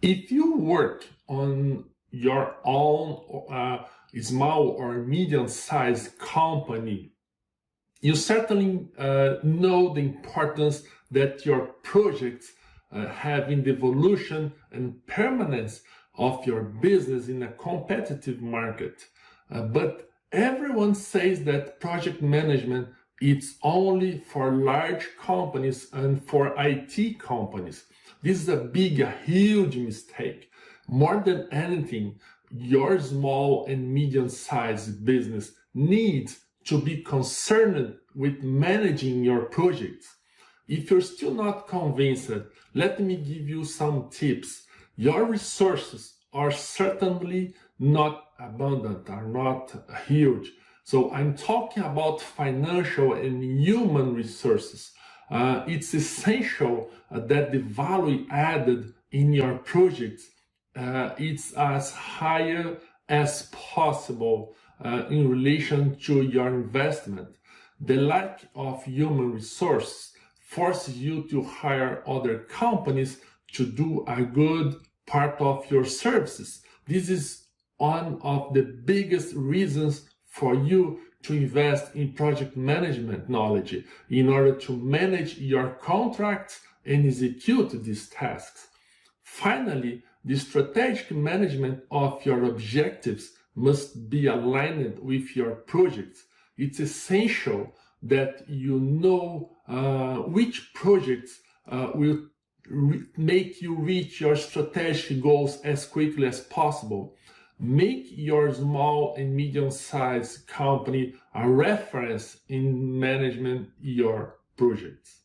If you work on your own small or medium-sized company, you certainly know the importance that your projects have in the evolution and permanence of your business in a competitive market. But everyone says that project management it's only for large companies and for IT companies. This is a huge mistake. More than anything, your small and medium-sized business needs to be concerned with managing your projects. If you're still not convinced, let me give you some tips. Your resources are certainly not abundant, are not huge. So I'm talking about financial and human resources. It's essential that the value added in your projects it's as high as possible in relation to your investment. The lack of human resources forces you to hire other companies to do a good part of your services. This is one of the biggest reasons for you to invest in project management knowledge in order to manage your contracts and execute these tasks. Finally, the strategic management of your objectives must be aligned with your projects. It's essential that you know which projects will make you reach your strategic goals as quickly as possible. Make your small and medium-sized company a reference in managing your projects.